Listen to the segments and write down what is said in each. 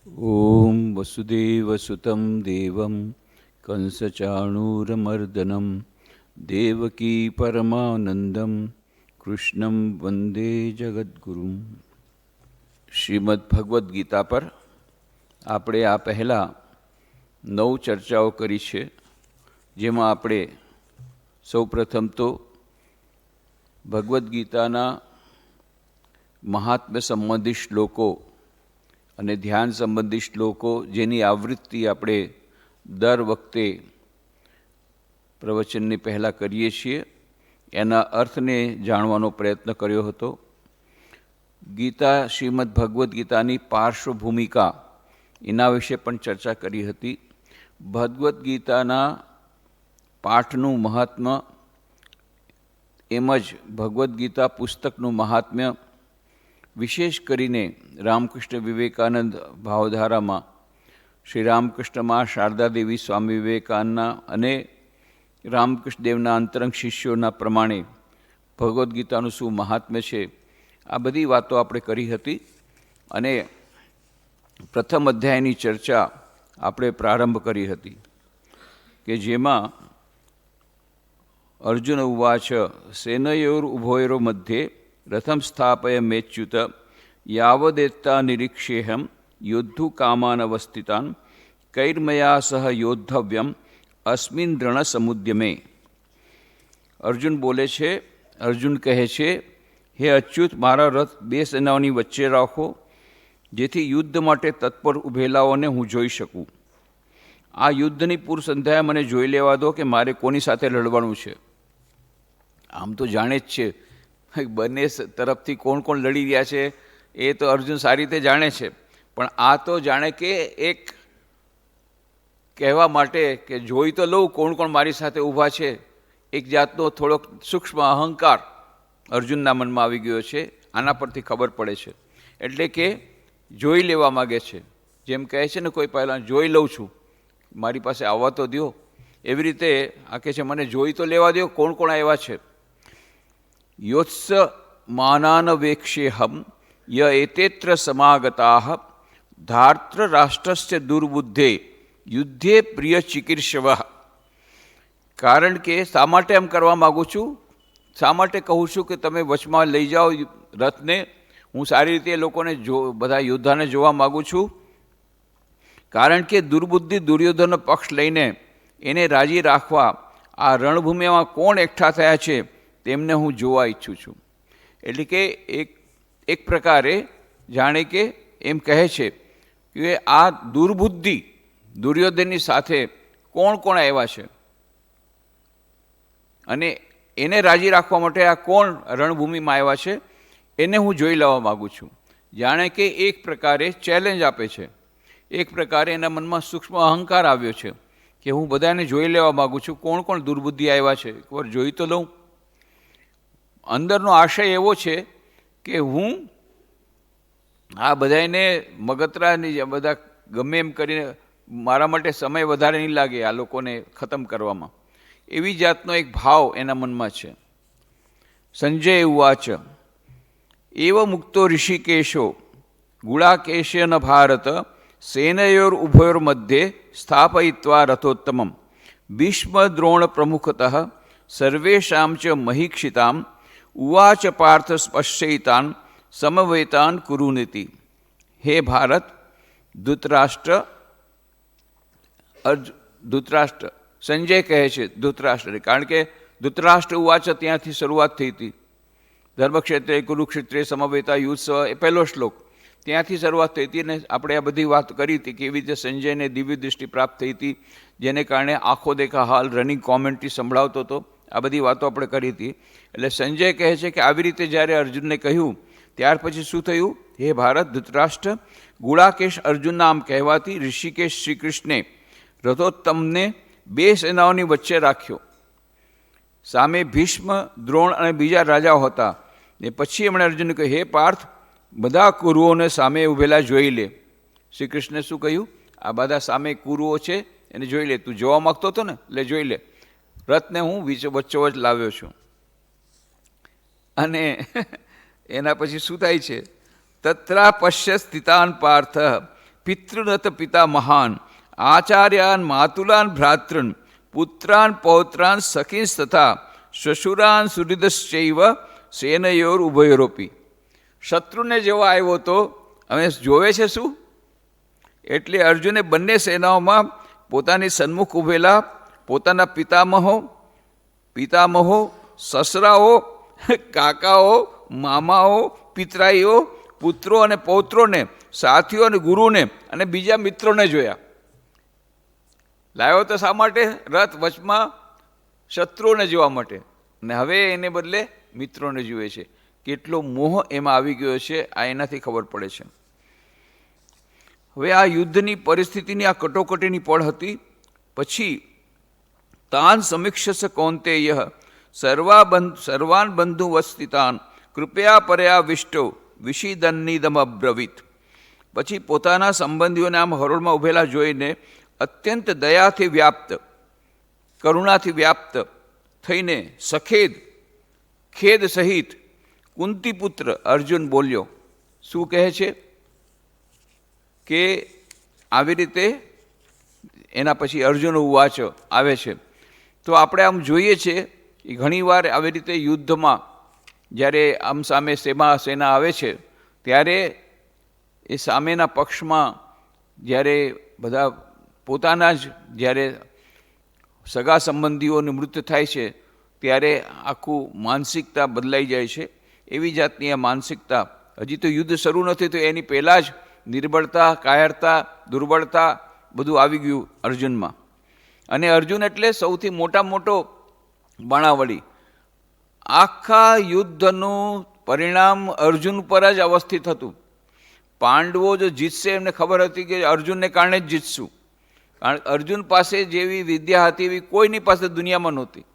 ॐ वसुदेवसुतं देवं कंसचाणूरमर्दनं देवकी परमानन्दं कृष्णं वन्दे जगद्गुरुं. શ્રીમદ્ ભગવદ્ ગીતા પર આપણે આ પહેલાં 9 ચર્ચાઓ કરી છે, જેમાં આપણે સૌપ્રથમ તો ભગવદ્ ગીતાના મહાત્મ્ય સંબંધી શ્લોકો અને ધ્યાન સંબંધી શ્લોકો, જેની આવૃત્તિ આપણે દર વખતે પ્રવચનની પહેલાં કરીએ છીએ, એના અર્થને જાણવાનો પ્રયત્ન કર્યો હતો. ગીતા, શ્રીમદ્ ભગવદ્ ગીતાની પાર્શ્વભૂમિકા, એના વિશે પણ ચર્ચા કરી હતી. ભગવદ્ ગીતાના પાઠનું મહાત્મ્ય, એમ જ ભગવદ્ ગીતા પુસ્તકનું મહાત્મ્ય, વિશેષ કરીને રામકૃષ્ણ વિવેકાનંદ ભાવધારામાં શ્રી રામકૃષ્ણમાં શારદા દેવી સ્વામી વિવેકાનંદના અને રામકૃષ્ણ દેવના અંતરંગ શિષ્યોના પ્રમાણે ભગવદ્ ગીતાનું શું મહાત્મ્ય છે, આ બધી વાતો આપણે કરી હતી. અને પ્રથમ અધ્યાયની ચર્ચા આપણે પ્રારંભ કરી હતી, કે જેમાં અર્જુન ઉવાચ સેનયોર ઉભયોર મધ્યે રથમ સ્થાપય મેચ્યુત યાવદેત્તા નિરીક્ષેહમ યોદ્ધુ કામાનવસ્થિતાન કૈર્મયા સહ યોદ્ધવ્યમ અસ્મિન દ્રણ સમુદ્યમે. અર્જુન બોલે છે, અર્જુન કહે છે, હે અચ્યુત, મારા રથ 2 સેનાઓની વચ્ચે રાખો, જેથી યુદ્ધ માટે તત્પર ઉભેલાઓને હું જોઈ શકું. આ યુદ્ધની પૂર્વ સંધ્યાએ મને જોઈ લેવા દો કે મારે કોની સાથે લડવાનું છે. આમ તો જાણે જ છે બંને તરફથી કોણ કોણ લડી રહ્યા છે, એ તો અર્જુન સારી રીતે જાણે છે. પણ આ તો જાણે કે એક કહેવા માટે કે જોઈ તો લઉં કોણ કોણ મારી સાથે ઊભા છે, એક જાતનો થોડોક સૂક્ષ્મ અહંકાર અર્જુનના મનમાં આવી ગયો છે. આના પરથી ખબર પડે છે, એટલે કે જોઈ લેવા માગે છે. જેમ કહે છે ને કોઈ પહેલાં, જોઈ લઉં છું, મારી પાસે આવવા તો દો. એવી રીતે આ કહે છે, મને જોઈ તો લેવા દો કોણ કોણ આવ્યા છે. યોત્સ માનાનવેક્ષેહમ ય એતેત્ર સમાગતાઃ ધાર્ત્ર રાષ્ટ્રસ્ય દુર્બુદ્ધે યુદ્ધે પ્રિય ચિકિત્સવઃ. કારણ કે શા માટે એમ કરવા માગું છું, શા માટે કહું છું કે તમે વચમાં લઈ જાઓ રથને, હું સારી રીતે એ લોકોને બધા યોદ્ધાને જોવા માગું છું. કારણ કે દુર્બુદ્ધિ દુર્યોધનનો પક્ષ લઈને એને રાજી રાખવા આ રણભૂમિમાં કોણ એકઠા થયા છે, તેમને હું જોવા ઈચ્છું છું. એટલે કે એક પ્રકારે જાણે કે એમ કહે છે કે આ દુર્બુદ્ધિ દુર્યોધનની સાથે કોણ કોણ આવ્યા છે, અને એને રાજી રાખવા માટે આ કોણ રણભૂમિમાં આવ્યા છે, એને હું જોઈ લેવા માગું છું. જાણે કે એક પ્રકારે ચેલેન્જ આપે છે, એક પ્રકારે એના મનમાં સૂક્ષ્મ અહંકાર આવ્યો છે કે હું બધાને જોઈ લેવા માગું છું, કોણ કોણ દુર્બુદ્ધિ આવ્યા છે, એકવાર જોઈ તો લઉં. અંદરનો આશય એવો છે કે હું આ બધાને મગતરાની બધા ગમે એમ કરીને મારા માટે સમય વધારે નહીં લાગે આ લોકોને ખતમ કરવામાં, એવી જાતનો એક ભાવ એના મનમાં છે. સંજય ઉવાચ એવ મુક્તો ઋષિકેશો ગુડાકેશેન ભારત સેનયોર ઉભયોર મધ્યે સ્થાપયિત્વા રથોત્તમમ ભીષ્મ દ્રોણ પ્રમુખતઃ સર્વેષાં ચ મહીક્ષિતામ ઉવાચ પાર્થ સ્પશ્યૈતાન સમવેતાન કુરુનીતિ. હે ભારત, ધૃતરાષ્ટ્ર સંજય કહે છે ધૃતરાષ્ટ્રને, કારણ કે ધૃતરાષ્ટ્ર ઉવાચ ત્યાંથી શરૂઆત થઈ હતી. ધર્મક્ષેત્રે કુરુક્ષેત્રે સમવેતા યુત્સવ, એ પહેલો શ્લોક, ત્યાંથી શરૂઆત થઈ હતી. અને આપણે આ બધી વાત કરી હતી કે એવી રીતે સંજયને દિવ્ય દૃષ્ટિ પ્રાપ્ત થઈ હતી, જેને કારણે આંખો દેખા હાલ રનિંગ કોમેન્ટ્રી સંભળાવતો હતો. આ બધી વાતો આપણે કરી હતી. એટલે સંજય કહે છે કે આવી રીતે જ્યારે અર્જુનને કહ્યું, ત્યાર પછી શું થયું? હે ભારત, ધૃતરાષ્ટ્ર, ગુડાકેશ અર્જુનના આમ કહેવાથી ઋષિકેશ શ્રી કૃષ્ણે રથોત્તમને 2 સેનાઓની વચ્ચે રાખ્યો. સામે ભીષ્મ, દ્રોણ અને બીજા રાજાઓ હતા. ને પછી એમણે અર્જુનને કહ્યું, હે પાર્થ, બધા કુરુઓને સામે ઉભેલા જોઈ લે. શ્રી કૃષ્ણે શું કહ્યું? આ બધા સામે કુરુઓ છે, એને જોઈ લે. તું જોવા માગતો હતો ને, એટલે જોઈ લે. રથને હું વચ્ચોવચ લાવ્યો છું. અને એના પછી શું થાય છે? તત્રા પશ્ય સ્થિતાન પાર્થ પિતૃનત પિતા મહાન આચાર્યાન માતુલાન ભ્રાતૃન પુત્રાન પૌત્રાન સખીંસ તથા શ્વશુરાન સુહૃદશ્ચૈવ સેનયોર ઉભયોરોપી. શત્રુને જેવો આવ્યો તો હવે જોવે છે શું? એટલે અર્જુને બંને સેનાઓમાં પોતાની સન્મુખ ઊભેલા પોતાના પિતામહો, સસરાઓ, કાકાઓ, મામાઓ, પિતરાઈઓ, પુત્રો અને પૌત્રોને, સાથીઓ અને ગુરુને અને બીજા મિત્રોને જોયા. લાવ્યો તો શા માટે? રથ વચમાં શત્રુઓને જોવા માટે, અને હવે એને બદલે મિત્રોને જુએ છે. કેટલો મોહ એમાં આવી ગયો છે આ એનાથી ખબર પડે છે. હવે આ યુદ્ધની પરિસ્થિતિની આ કટોકટીની પળ હતી. પછી તાન સમીક્ષસ કૌંતેય સર્વાન બંધુવસ્થિતાન કૃપયા પરયા વિષ્ટો વિષિદન્નિદમબ્રવીત. પછી પોતાના સંબંધીઓને આમ હરોળમાં ઉભેલા જોઈને અત્યંત દયાથી વ્યાપ્ત, કરુણાથી વ્યાપ્ત થઈને ખેદ સહિત કુંતીપુત્ર અર્જુન બોલ્યો. શું કહે છે કે આવી રીતે એના પછી અર્જુન ઉવાચ આવે છે. તો આપણે આમ જોઈએ છે કે ઘણીવાર આવી રીતે યુદ્ધમાં જ્યારે આમ સામે સેના આવે છે ત્યારે એ સામેના પક્ષમાં જ્યારે બધા પોતાના જ જ્યારે સગા સંબંધીઓનું મૃત્યુ થાય છે ત્યારે આખું માનસિકતા બદલાઈ જાય છે. એવી જાતની આ માનસિકતા, હજી તો યુદ્ધ શરૂ નથી તો એની પહેલાં જ નિર્બળતા, કાયરતા, દુર્બળતા બધું આવી ગયું અર્જુનમાં. અને અર્જુન એટલે સૌથી મોટો બાણાવળી. આખા યુદ્ધનું પરિણામ અર્જુન પર જ અવસ્થિત હતું. પાંડવો જો જીતશે એમને ખબર હતી કે અર્જુનને કારણે જ જીતશું. કારણ અર્જુન પાસે જેવી વિદ્યા હતી એવી કોઈની પાસે દુનિયામાં નહોતી.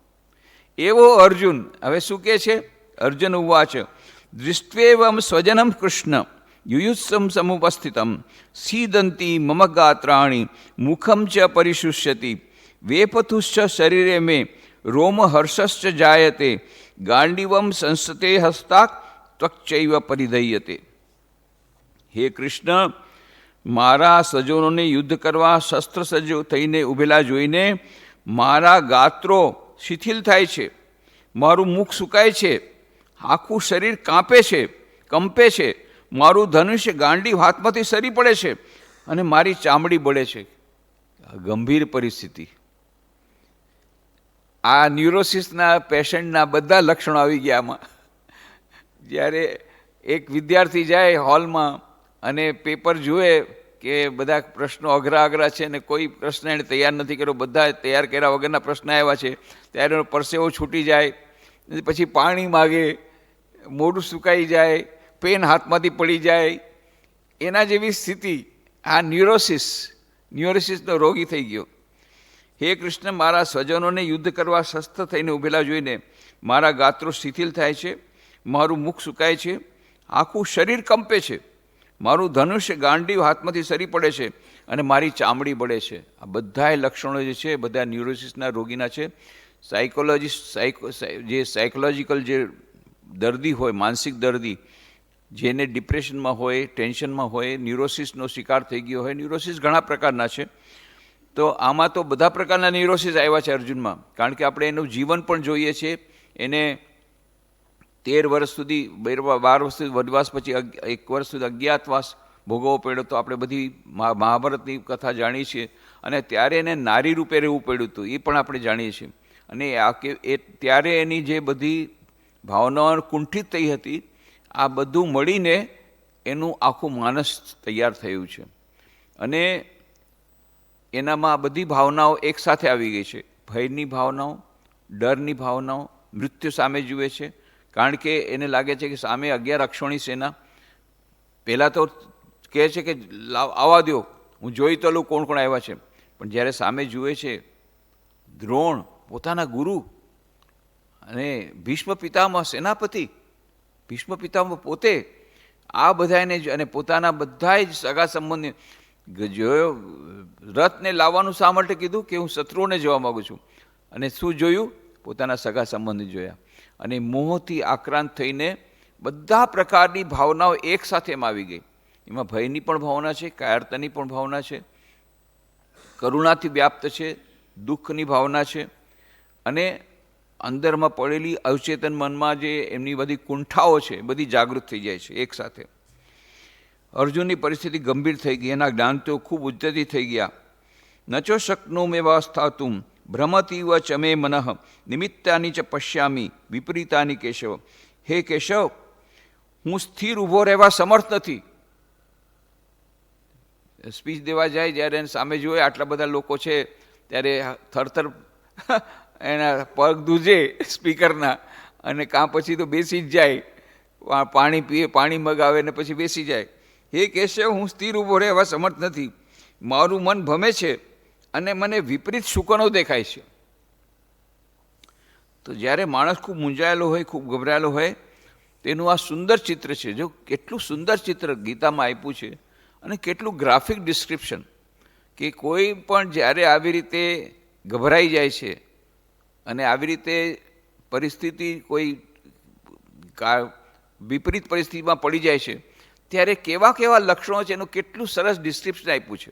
એવો અર્જુન હવે શું કહે છે? અર્જુન ઉવાચ દૃષ્ટ્વેવમ સ્વજનમ કૃષ્ણ યુયુત્સમ સમુપસ્થિતમ સીદંતી મમ ગાત્રાણી મુખમ ચ પરિશુષ્યતિ વેપથુશ્ચ શરીરે મે રોમ હર્ષશ્ચ જાયતે ગાંડીવમ સંસતે હસ્તાક ત્વક્ચૈવ પરિદય્યતે. હે કૃષ્ણ, મારા સજ્જનોને યુદ્ધ કરવા શસ્ત્ર સજ્જ થઈને ઊભેલા જોઈને મારા ગાત્રો શિથિલ થાય છે, મારું મુખ સુકાય છે, આખું શરીર કંપે છે, મારું ધનુષ્ય ગાંડી હાથમાંથી સરી પડે છે અને મારી ચામડી બળે છે. ગંભીર પરિસ્થિતિ. આ ન્યુરોસિસના પેશન્ટના બધા લક્ષણો આવી ગયા આમાં. જ્યારે એક વિદ્યાર્થી જાય હોલમાં અને પેપર જુએ કે બધા પ્રશ્નો અઘરા છે ને કોઈ પ્રશ્ન એણે તૈયાર નથી કર્યો, બધા તૈયાર કર્યા વગરના પ્રશ્ન આવ્યા છે, ત્યારે એનો પરસેવો છૂટી જાય, પછી પાણી માગે, મોઢું સુકાઈ જાય, પેન હાથમાંથી પડી જાય, એના જેવી સ્થિતિ. આ ન્યુરોસિસનો રોગી થઈ ગયો. હે કૃષ્ણ, મારા સ્વજનોને યુદ્ધ કરવા શસ્ત્ર થઈને ઊભેલા જોઈને મારા ગાત્રો શિથિલ થાય છે, મારું મુખ સુકાય છે, આખું શરીર કંપે છે, મારું ધનુષ્ય ગાંડીવ હાથમાંથી સરી પડે છે અને મારી ચામડી બળે છે. આ બધાય લક્ષણો જે છે બધા ન્યુરોસિસના રોગીના છે. સાયકોલોજીકલ જે દર્દી હોય, માનસિક દર્દી, જેને ડિપ્રેશનમાં હોય, ટેન્શનમાં હોય, ન્યુરોસિસનો શિકાર થઈ ગયો હોય. ન્યુરોસિસ ઘણા પ્રકારના છે. તો આમાં તો બધા પ્રકારના ન્યુરોસિસ આવ્યા છે અર્જુનમાં. કારણ કે આપણે એનું જીવન પણ જોઈએ છીએ. એને 13 વર્ષ સુધી 12 વર્ષ સુધી વનવાસ, પછી 1 વર્ષ સુધી અજ્ઞાતવાસ ભોગવવો પડ્યો. તો આપણે બધી મહાભારતની કથા જાણીએ છીએ. અને ત્યારે એને નારી રૂપે રહેવું પડ્યું હતું એ પણ આપણે જાણીએ છીએ. અને ત્યારે એની જે બધી ભાવનાઓ કુંઠિત થઈ હતી, આ બધું મળીને એનું આખું માનસ તૈયાર થયું છે. અને એનામાં બધી ભાવનાઓ એકસાથે આવી ગઈ છે. ભયની ભાવનાઓ, ડરની ભાવનાઓ, મૃત્યુ સામે જુએ છે. કારણ કે એને લાગે છે કે સામે 11 અક્ષોણી સેના. પહેલાં તો કહે છે કે આવવા દો, હું જોઈ તો લઉં કોણ આવ્યા છે. પણ જ્યારે સામે જુએ છે દ્રોણ, પોતાના ગુરુ, અને ભીષ્મ પિતામહ સેનાપતિ, ભીષ્મ પિતામહ પોતે, આ બધાને અને પોતાના બધા જ સગા સંબંધી જોયો. રથને લાવવાનું શા માટે કીધું? કે હું શત્રુઓને જોવા માગું છું. અને શું જોયું? પોતાના સગા સંબંધી જોયા. અને મોહથી આક્રાંત થઈને બધા પ્રકારની ભાવનાઓ એક સાથે આવી ગઈ. એમાં ભયની પણ ભાવના છે, કાયરતાની પણ ભાવના છે, કરુણાથી વ્યાપ્ત છે, દુઃખની ભાવના છે, અને અંદરમાં પડેલી અવચેતન મનમાં જે એમની બધી કુંઠાઓ છે બધી જાગૃત થઈ જાય છે એકસાથે. અર્જુનની પરિસ્થિતિ ગંભીર થઈ ગઈ, એના જ્ઞાન તો ખૂબ ઉદ્ધતિ થઈ ગયા. નચો શક્નોમેવા સ્થાતુમ ભ્રમતીવ ચમે મનઃ નિમિત્તાની ચ પશ્યામી વિપરીતાની કેશવ. હે કેશવ, હું સ્થિર ઊભો રહેવા સમર્થ નથી. સ્પીચ દેવા જાય જ્યારે એને સામે જોઈએ આટલા બધા લોકો છે ત્યારે થરથર એના પગ ધ્રુજે સ્પીકરના, અને કાં પછી તો બેસી જ જાય, પાણી પીએ, પાણી મગાવે ને પછી બેસી જાય. હે કેશવ, હું સ્થિર ઊભો રહેવા સમર્થ નથી, મારું મન ભમે છે અને મને વિપરીત શુકનો દેખાય છે. તો જ્યારે માણસ ખૂબ મૂંઝાયેલો હોય, ખૂબ ગભરાયેલો હોય, તેનું આ સુંદર ચિત્ર છે. જો કેટલું સુંદર ચિત્ર ગીતામાં આપ્યું છે, અને કેટલું ગ્રાફિક ડિસ્ક્રિપ્શન, કે કોઈ પણ જ્યારે આવી રીતે ગભરાઈ જાય છે અને આવી રીતે પરિસ્થિતિ કોઈ વિપરીત પરિસ્થિતિમાં પડી જાય છે, ત્યારે કેવા કેવા લક્ષણો છે એનું કેટલું સરસ ડિસ્ક્રિપ્શન આપ્યું છે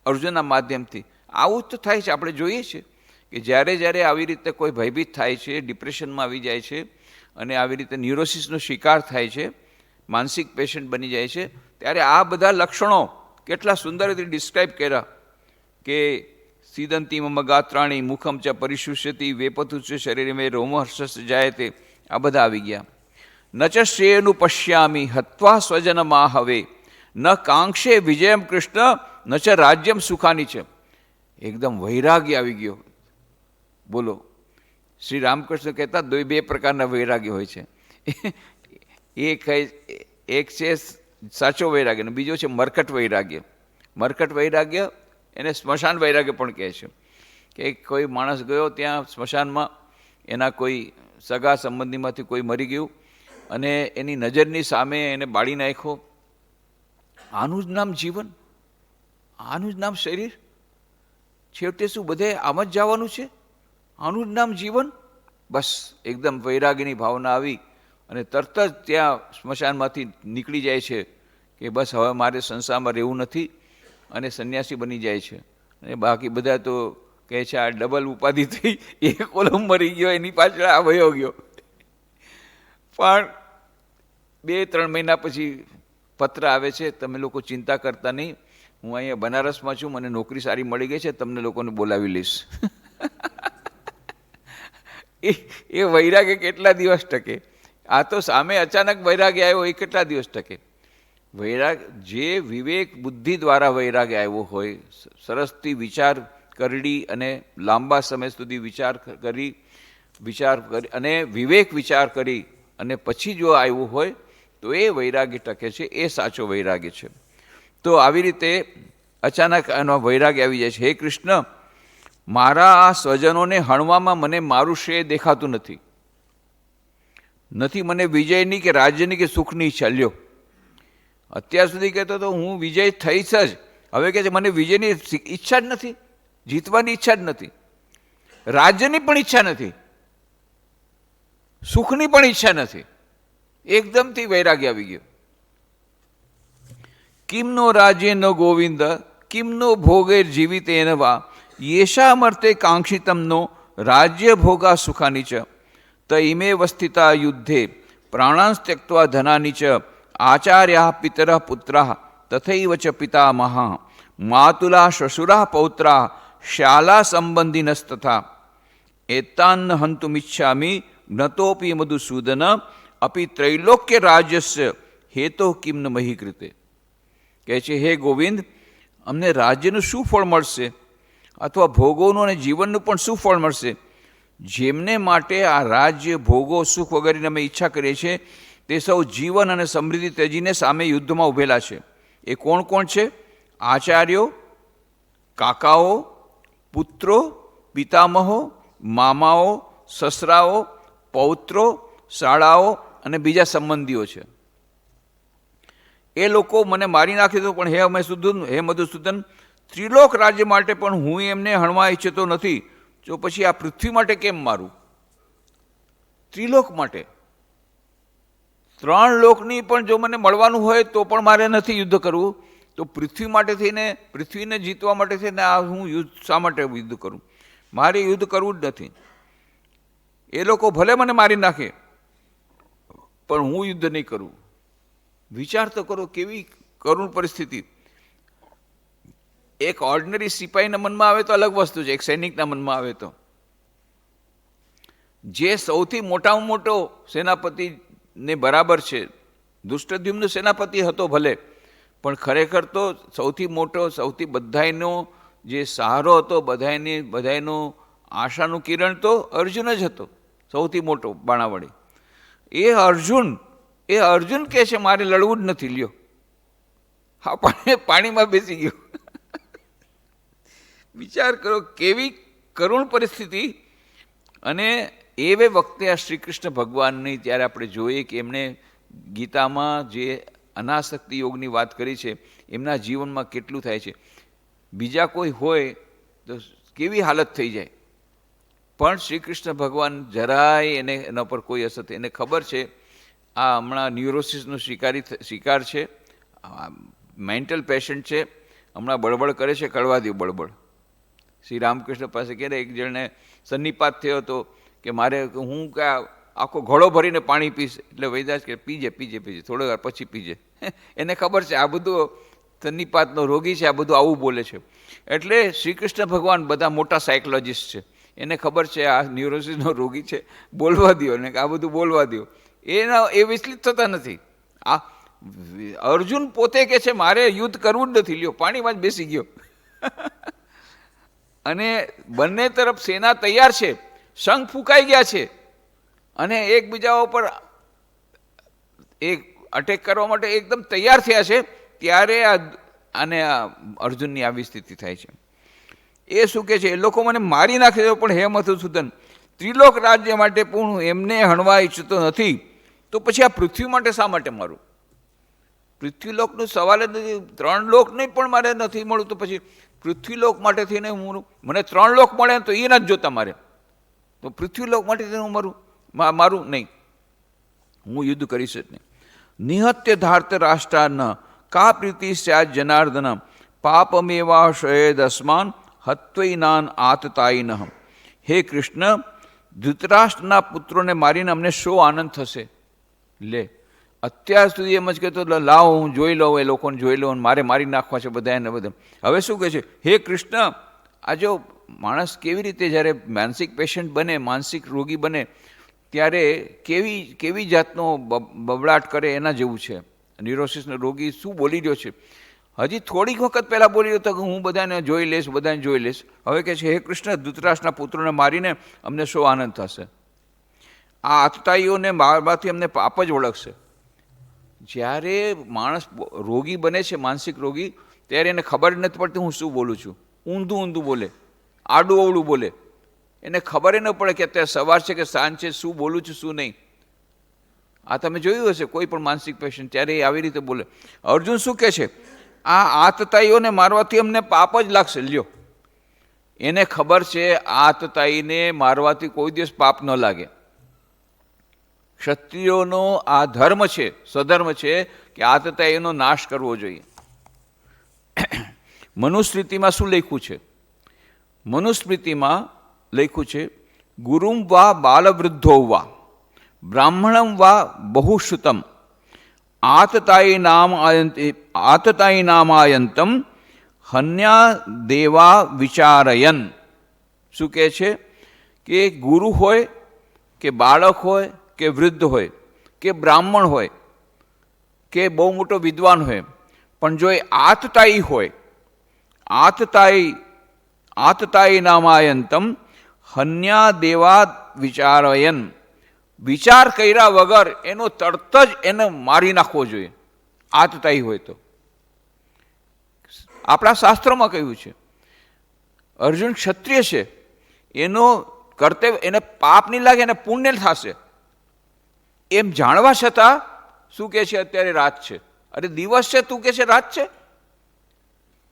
અર્જુનના માધ્યમથી. આવું જ તો થાય છે, આપણે જોઈએ છીએ કે જ્યારે જ્યારે આવી રીતે કોઈ ભયભીત થાય છે, ડિપ્રેશનમાં આવી જાય છે, અને આવી રીતે ન્યુરોસિસનો શિકાર થાય છે, માનસિક પેશન્ટ બની જાય છે, ત્યારે આ બધા લક્ષણો કેટલા સુંદર રીતે ડિસ્ક્રાઇબ કર્યા કે સીદંતી મમ ગાત્રાણી મુખમ ચ પરિશુષ્યતિ વેપતુ ચ શરીરે મેં રોમહર્ષ જાય તે આ બધા આવી ગયા. ન ચ શ્રેયનું પશ્યામી હત્વા સ્વજનમાં હવે ન કાંક્ષે વિજયમ કૃષ્ણ ન ચ રાજ્યમ સુખાની છે. એકદમ વૈરાગ્ય આવી ગયો. બોલો, શ્રી રામકૃષ્ણ કહેતા બે પ્રકારના વૈરાગ્ય હોય છે. એક છે સાચો વૈરાગ્ય અને બીજો છે મરકટ વૈરાગ્ય. મરકટ વૈરાગ્ય એને સ્મશાન વૈરાગ્ય પણ કહે છે, કે કોઈ માણસ ગયો ત્યાં સ્મશાનમાં, એના કોઈ સગા સંબંધીમાંથી કોઈ મરી ગયું અને એની નજરની સામે એને બાળી નાખ્યો. આનું જ નામ જીવન, આનું જ નામ શરીર. છેવટે શું બધે આમ જ જવાનું છે? આનું જ નામ જીવન. બસ એકદમ વૈરાગ્યની ભાવના આવી અને તરત જ ત્યાં સ્મશાનમાંથી નીકળી જાય છે કે બસ હવે મારે સંસારમાં રહેવું નથી, અને સંન્યાસી બની જાય છે. અને બાકી બધા તો કહે છે આ ડબલ ઉપાધિ થઈ, એક ઓલો મરી ગયો એની પાછળ આ વયો ગયો. પણ 2-3 મહિના પછી પત્ર આવે છે, તમે લોકો ચિંતા કરતા નહીં, હું અહીંયા બનારસમાં છું, મને નોકરી સારી મળી ગઈ છે, તમને લોકોને બોલાવી લઈશ. એ વૈરાગ્ય કેટલા દિવસ ટકે? આ તો સામે અચાનક વૈરાગ્ય આવ્યો, એ કેટલા દિવસ ટકે? વૈરાગ જે વિવેક બુદ્ધિ દ્વારા વૈરાગ્ય આવ્યો હોય, સરસથી વિચાર કરડી અને લાંબા સમય સુધી વિચાર કરી અને વિવેક વિચાર કરી અને પછી જો આવ્યો હોય તો એ વૈરાગ્ય ટકે છે, એ સાચો વૈરાગ્ય છે. તો આવી રીતે અચાનક એનો વૈરાગ્ય આવી જાય છે. હે કૃષ્ણ, મારા આ સ્વજનોને હણવામાં મને મારું શ્રેય દેખાતું નથી. મને વિજયની કે રાજ્યની કે સુખની ઈચ્છા. લ્યો, અત્યાર સુધી કહેતો તો હું વિજય થઈશ જ, હવે કહે છે મને વિજયની ઈચ્છા જ નથી, જીતવાની ઈચ્છા જ નથી, રાજ્યની પણ ઈચ્છા નથી, સુખની પણ ઈચ્છા નથી. એકદમથી વૈરાગ્ય આવી ગયો. કિમનો રાજ્ય ન ગોવિંદ કિમનો ભોગે જીવિત એનવા યેશા મર્તે કાંક્ષિતમનો રાજ્ય ભોગા સુખાની ચ ત ઇમે વસ્થિતા યુદ્ધે પ્રાણાંસ ત્યક્ત્વા ધનાની ચ આચાર્યા પિતરઃ પુત્રાઃ તથૈવ ચ પિતામહા માતુલા શ્વશુરા પૌત્રા શાલા સંબંધિનસ્તથા એતાન્ન હંતુમિચ્છામિ જ્ઞતોપી મધુસૂદન અપી ત્રૈલોક્ય રાજ્યસ્ય હેતો કિમ્ન મહી કૃતે. કહે છે હે ગોવિંદ, અમને રાજ્યનું શું ફળ મળશે, અથવા ભોગોનું અને જીવનનું પણ શું ફળ મળશે? જેમને માટે આ રાજ્ય ભોગો સુખ વગેરેની અમે ઈચ્છા કરીએ છીએ તે સૌ જીવન અને સમૃદ્ધિ ત્યજીને સામે યુદ્ધમાં ઊભેલા છે. એ કોણ કોણ છે? આચાર્યો, કાકાઓ, પુત્રો, પિતામહો, મામાઓ, સસરાઓ, પૌત્રો, શાળાઓ અને બીજા સંબંધીઓ છે. એ લોકો મને મારી નાખી દો, પણ હે મધુસૂદન, ત્રિલોક રાજ્ય માટે પણ હું એમને હણવા ઈચ્છતો નથી. જો પછી આ પૃથ્વી માટે કેમ મારું? ત્રિલોક માટે 3 લોકની પણ જો મને મળવાનું હોય તો પણ મારે નથી યુદ્ધ કરવું, તો પૃથ્વી માટે થઈને, પૃથ્વીને જીતવા માટે થઈને આ હું યુદ્ધ શા માટે યુદ્ધ કરું? મારે યુદ્ધ કરવું જ નથી. એ લોકો ભલે મને મારી નાખે પણ હું યુદ્ધ નહીં કરું. વિચાર તો કરો કેવી કરુણ પરિસ્થિતિ. એક ઓર્ડિનરી સિપાહીના મનમાં આવે તો અલગ વસ્તુ છે, એક સૈનિકના મનમાં આવે તો. જે સૌથી મોટામાં મોટો સેનાપતિને બરાબર છે, દુષ્ટદ્યુમ્ન સેનાપતિ હતો ભલે, પણ ખરેખર તો સૌથી મોટો, સૌથી બધાયનો જે સહારો હતો, બધાયનો આશાનું કિરણ તો અર્જુન જ હતો, સૌથી મોટો બાણાવળી. એ અર્જુન કહે છે મારે લડવું જ નથી, લ્યો. હા, પાણીમાં બેસી ગયો. વિચાર કરો કેવી કરુણ પરિસ્થિતિ. અને એ વખતે આ શ્રી કૃષ્ણ ભગવાનની જ્યારે આપણે જોઈએ કે એમણે ગીતામાં જે અનાસક્તિ યોગની વાત કરી છે, એમના જીવનમાં કેટલું થાય છે. બીજા કોઈ હોય તો કેવી હાલત થઈ જાય, પણ શ્રી કૃષ્ણ ભગવાન જરાય એના પર કોઈ અસર થઈ. એને ખબર છે આ હમણાં ન્યુરોસિસનો શિકાર છે, મેન્ટલ પેશન્ટ છે, હમણાં બળબડ કરે છે, કળવા દો બળબડ. શ્રી રામકૃષ્ણ પાસે કહે એક જણને સન્નિપાત થયો હતો કે હું આખો ઘડો ભરીને પાણી પીશ, એટલે વૈદાસ કે પીજે થોડી વાર પછી પીજે. એને ખબર છે આ બધું સન્નિપાતનો રોગી છે, આ બધું આવું બોલે છે. એટલે શ્રી કૃષ્ણ ભગવાન બધા મોટા સાયકોલોજીસ્ટ છે, એને ખબર છે આ ન્યુરોસિસનો રોગી છે, બોલવા દો ને આ બધું બોલવા દો. એ વિચલિત થતા નથી. આ અર્જુન પોતે કે છે મારે યુદ્ધ કરવું જ નથી, લ્યો, પાણીમાં જ બેસી ગયો. અને બંને તરફ સેના તૈયાર છે, શંખ ફૂંકાઈ ગયા છે, અને એકબીજા ઉપર અટેક કરવા માટે એકદમ તૈયાર થયા છે. ત્યારે અર્જુનની આવી સ્થિતિ થાય છે. એ શું કહે છે, એ લોકો મને મારી નાખે છે, પણ હે મધુસૂદન, ત્રિલોક રાજ્ય માટે પણ હું એમને હણવા ઈચ્છતો નથી, તો પછી આ પૃથ્વી માટે શા માટે મારું? પૃથ્વીલોકનો સવાલ જ નથી. 3 લોક નહીં પણ મારે નથી મળવું, તો પછી પૃથ્વીલોક માટે થઈને મને 3 લોક મળે તો એ નથી જોતા મારે, તો પૃથ્વીલોક માટે થઈને હું મારું નહીં, હું યુદ્ધ કરીશ જ નહીં. નિહત્ય ધાર્ત રાષ્ટ્રાન કા પ્રીતિ સ્યાત જનાર્દન પાપમેવાશયેદસ્માન હત્વૈનાન આતતાયિનઃ. હે કૃષ્ણ, ધૃતરાષ્ટ્રના પુત્રોને મારીને અમને શો આનંદ થશે? લે, અત્યાર સુધી એમ જ કહેતો લાવો હું જોઈ લઉં, એ લોકોને જોઈ લઉં, મારે મારી નાખવા છે બધાને બધા. હવે શું કહે છે, હે કૃષ્ણ, આ જો માણસ કેવી રીતે જ્યારે માનસિક પેશન્ટ બને, માનસિક રોગી બને, ત્યારે કેવી જાતનો બબડાટ કરે એના જેવું છે. ન્યુરોસિસનો રોગી શું બોલી રહ્યો છે? હજી થોડીક વખત પહેલાં બોલી રહ્યો હતો કે હું બધાને જોઈ લઈશ. હવે કહે છે હે કૃષ્ણ, ધૃતરાષ્ટ્રના પુત્રોને મારીને અમને શો આનંદ થશે? આ આતતાઈઓને મારવાથી અમને પાપ જ ઓળખશે. જ્યારે માણસ રોગી બને છે, માનસિક રોગી, ત્યારે એને ખબર જ નથી પડતી હું શું બોલું છું. ઊંધું બોલે, આડું અવળું બોલે, એને ખબર ન પડે કે અત્યારે સવાર છે કે સાંજ છે, શું બોલું છું શું નહીં. આ તમે જોયું હશે કોઈ પણ માનસિક પેશન્ટ, ત્યારે એ આવી રીતે બોલે. અર્જુન શું કહે છે, આ આતતાઈઓને મારવાથી અમને પાપ જ લાગશે. લ્યો, એને ખબર છે આતતાઈને મારવાથી કોઈ દિવસ પાપ ન લાગે. ક્ષત્રિયોનો આ ધર્મ છે, સધર્મ છે કે આતતાઈનો નાશ કરવો જોઈએ. મનુસ્મૃતિમાં શું લખ્યું છે? મનુસ્મૃતિમાં લખ્યું છે, ગુરુમ વા બાલવૃદ્ધો વા બ્રાહ્મણમ વા બહુશ્રુતમ આતતાયિનામાયંતમ હન્યા દેવા વિચારયન. શું કહે છે કે ગુરુ હોય કે બાળક હોય કે વૃદ્ધ હોય કે બ્રાહ્મણ હોય કે બહુ મોટો વિદ્વાન હોય, પણ જો એ આતતાયી હોય, આતતાયિનામાયંતમ હન્યા દેવા વિચારયન, વિચાર કર્યા વગર એનો તરત જ એને મારી નાખવો જોઈએ, આતતાયી હોય તો. આપણા શાસ્ત્રોમાં કહ્યું છે અર્જુન ક્ષત્રિય છે, એનો કર્તવ્ય, એને પાપ નહીં લાગે, એને પુણ્ય થશે. એમ જાણવા છતાં શું કહે છે, અત્યારે રાત છે, અરે દિવસ છે, તું કહે છે રાત છે.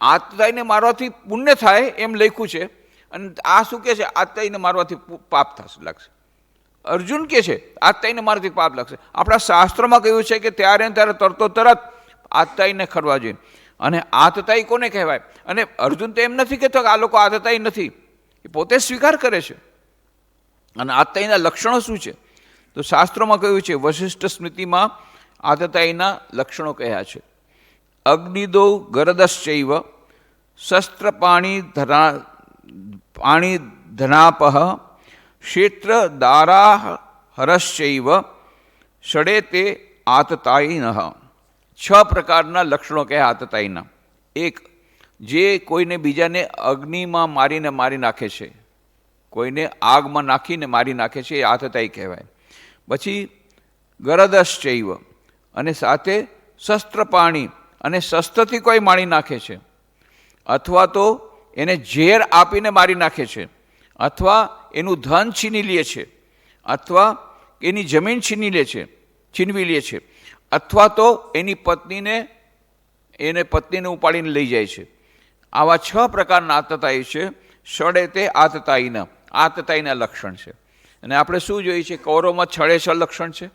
આતતાઈને મારવાથી પુણ્ય થાય એમ લખ્યું છે, અને આ શું કહે છે આતતાઈને મારવાથી પાપ થશે લાગશે. અર્જુન કે છે આતતાઈને મારવાથી પાપ લાગશે. આપણા શાસ્ત્રોમાં કહ્યું છે કે ત્યારે ને ત્યારે તરતો તરત આતતાઈને ખરવા જોઈએ. અને આતતાઈ કોને કહેવાય? અને અર્જુન તો એમ નથી કહેતો કે આ લોકો આતતાઈ નથી, એ પોતે સ્વીકાર કરે છે. અને આતતાઈના લક્ષણો શું છે? તો શાસ્ત્રોમાં કહ્યું છે, વશિષ્ઠ સ્મૃતિમાં આતતાઈના લક્ષણો કહ્યા છે. અગ્નિદો ગરદશ્ચૈવ શસ્ત્ર પાણી ધનાપહ ક્ષેત્ર દારા હરશ્ચૈવ ષડે તે આતતાઈનઃ. 6 પ્રકારના લક્ષણો કહ્યા આતતાઈના. એક, જે કોઈને બીજાને અગ્નિમાં મારી નાખે છે, કોઈને આગમાં નાખીને મારી નાખે છે, એ આતતાઈ કહેવાય. પછી ગરદશ્ચૈવ, અને સાથે શસ્ત્ર પાણી, અને શસ્ત્રથી કોઈ મારી નાખે છે, અથવા તો એને ઝેર આપીને મારી નાખે છે, અથવા એનું ધન છીની લે છે, અથવા એની જમીન છીનવી લે છે, અથવા તો એની પત્નીને ઉપાડીને લઈ જાય છે. આવા 6 પ્રકારના આતતાઈ છે. ષડે તે આતતાઈના લક્ષણ છે. અને આપણે શું જોઈએ છે? કૌરવમાં 6 લક્ષણ છે,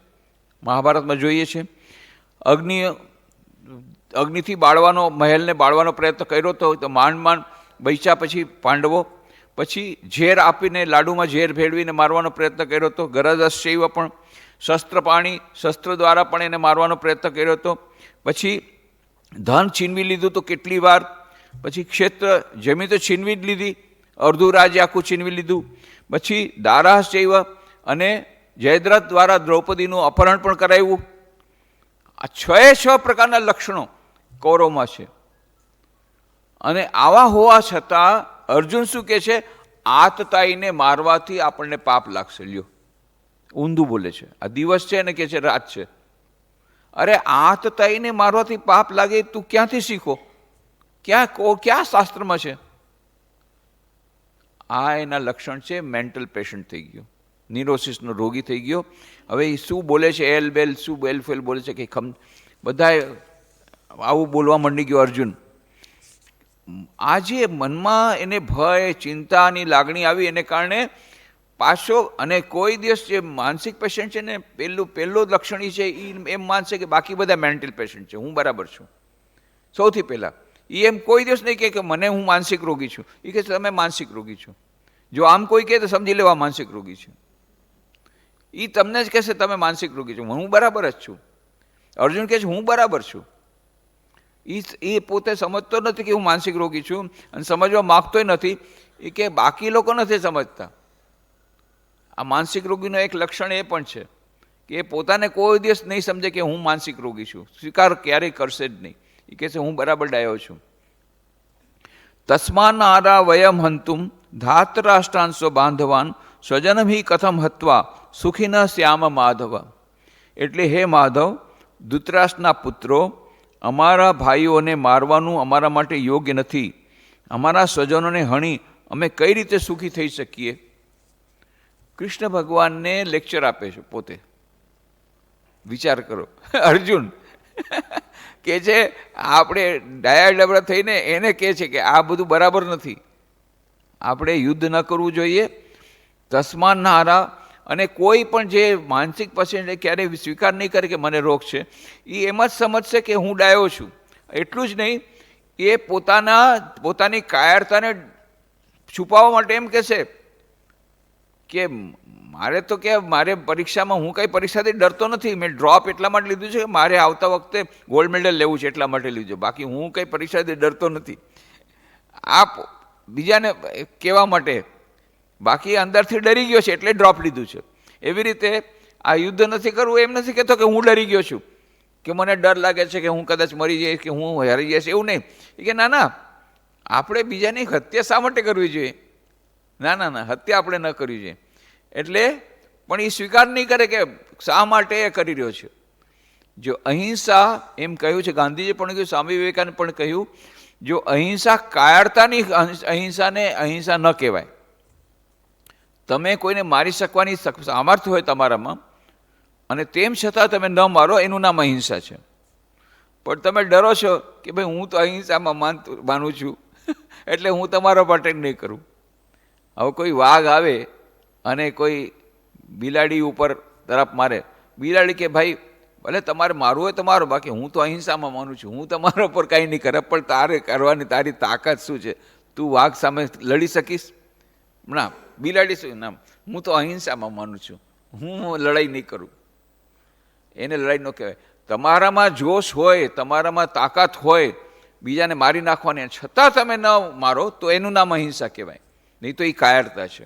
મહાભારતમાં જોઈએ છે. અગ્નિથી મહેલને બાળવાનો પ્રયત્ન કર્યો તો માંડ બચ્યા. પછી પાંડવો, પછી ઝેર આપીને લાડુમાં ઝેર ભેળવીને મારવાનો પ્રયત્ન કર્યો હતો. ગરદશ્ચૈવ પણ શસ્ત્ર દ્વારા પણ એને મારવાનો પ્રયત્ન કર્યો હતો. પછી ધન છીનવી લીધું તો કેટલી વાર. પછી ક્ષેત્ર, જમીન તો છીનવી જ લીધી, અર્ધું રાજ્ય આખું છીનવી લીધું. પછી દારાશ્ચૈવ, અને જયદ્રથ દ્વારા દ્રૌપદીનું અપહરણ પણ કરાવ્યું. આ 6 પ્રકારના લક્ષણો કૌરવમાં છે. અને આવા હોવા છતાં અર્જુન શું કહે છે? આતતાઈને મારવાથી આપણને પાપ લાગશે. લ્યો, ઊંધું બોલે છે. આ દિવસ છે ને કે છે રાત છે. અરે, આતતાઈને મારવાથી પાપ લાગે તું ક્યાંથી શીખો? ક્યાં શાસ્ત્રમાં છે? આ એના લક્ષણ છે. મેન્ટલ પેશન્ટ થઈ ગયો, ન્યુરોસિસનો રોગી થઈ ગયો. હવે એ શું બોલે છે? શું બેલ બોલે છે કે બધા આવું બોલવા માંડી ગયો અર્જુન. આજે મનમાં એને ભય, ચિંતાની લાગણી આવી, એને કારણે પાછો, અને કોઈ દિવસ જે માનસિક પેશન્ટ છે ને, પહેલો લક્ષણ છે, એ એમ માનશે કે બાકી બધા મેન્ટલ પેશન્ટ છે, હું બરાબર છું. સૌથી પહેલાં એ એમ કોઈ દિવસ નહીં કે મને હું માનસિક રોગી છું. એ કહે તમે માનસિક રોગી છો. જો આમ કોઈ કહે તો સમજી લેવા માનસિક રોગી છે. એ તમને જ કહેશે તમે માનસિક રોગી છો, હું બરાબર જ છું. અર્જુન કહે છે હું બરાબર છું. એ પોતે સમજતો નથી કે હું માનસિક રોગી છું, અને સમજવા માગતોય નથી. એ કે બાકી લોકો નથી સમજતા. આ માનસિક રોગીનો એક લક્ષણ એ પણ છે કે એ પોતાને કોઈ દિવસ નહીં સમજે કે હું માનસિક રોગી છું, સ્વીકાર ક્યારેય કરશે જ નહીં. એ કહે છે હું બરાબર ડાયો છું. તસ્માન્નારા વયમ હંતુમ ધાતરાષ્ટ્રાંશો બાંધવાન સ્વજનમ હિ કથમ હત્વા સુખિન શ્યામ માધવ. એટલે હે માધવ, ધૃતરાષ્ટ્રના પુત્રો, અમારા ભાઈઓને મારવાનું અમારા માટે યોગ્ય નથી. અમારા સ્વજનોને હણી અમે કઈ રીતે સુખી થઈ શકીએ? કૃષ્ણ ભગવાનને લેક્ચર આપે છે પોતે. વિચાર કરો, અર્જુન કે છે આપણે ડાયા ડબરા થઈને એને કહે છે કે આ બધું બરાબર નથી, આપણે યુદ્ધ ન કરવું જોઈએ. તસ્માન્નારા, અને કોઈ પણ જે માનસિક પેશન્ટ ક્યારેય સ્વીકાર નહીં કરે કે મને રોગ છે, એ એમ જ સમજશે કે હું ડાયો છું. એટલું જ નહીં, એ પોતાની કાયરતાને છુપાવવા માટે એમ કહેશે કે મારે પરીક્ષામાં, હું કંઈ પરીક્ષાથી ડરતો નથી, મેં ડ્રોપ એટલા માટે લીધું છે કે મારે આવતા વખતે ગોલ્ડ મેડલ લેવું છે એટલા માટે લીધું, બાકી હું કંઈ પરીક્ષાથી ડરતો નથી. આ બીજાને કહેવા માટે, બાકી અંદરથી ડરી ગયો છે એટલે ડ્રોપ લીધું છે. એવી રીતે આ યુદ્ધ નથી કરવું એમ નથી કહેતો કે હું ડરી ગયો છું, કે મને ડર લાગે છે કે હું કદાચ મરી જઈશ, કે હું હારી જઈશ, એવું નહીં. એ કે ના, આપણે બીજાની હત્યા શા માટે કરવી જોઈએ? ના, હત્યા આપણે ન કરવી જોઈએ. એટલે પણ એ સ્વીકાર નહીં કરે કે શા માટે એ કરી રહ્યો છે. જો અહિંસા, એમ કહ્યું છે ગાંધીજી પણ કહ્યું, સ્વામી વિવેકાનંદ પણ કહ્યું, જો અહિંસા કાયરતાની અહિંસાને અહિંસા ન કહેવાય. તમે કોઈને મારી શકવાની સામર્થ્ય હોય તમારામાં, અને તેમ છતાં તમે ન મારો, એનું નામ અહિંસા છે. પણ તમે ડરો છો કે ભાઈ હું તો અહિંસામાં માનું છું એટલે હું તમારા માટે નહીં કરું. હવે કોઈ વાઘ આવે અને કોઈ બિલાડી ઉપર તરફ મારે, બિલાડી કે ભાઈ ભલે તમારે મારવું હોય તો મારો, બાકી હું તો અહિંસામાં માનું છું, હું તમારા ઉપર કાંઈ નહીં કરે, પણ તારે કરવાની તારી તાકાત શું છે? તું વાઘ સામે લડી શકીશ? ના. બિલાડી શું? ના, હું તો અહિંસામાં માનું છું, હું લડાઈ નહીં કરું. એને લડાઈ ન કહેવાય. તમારામાં જોશ હોય, તમારામાં તાકાત હોય બીજાને મારી નાખવાની, છતાં તમે ન મારો તો એનું નામ અહિંસા કહેવાય, નહીં તો એ કાયરતા છે.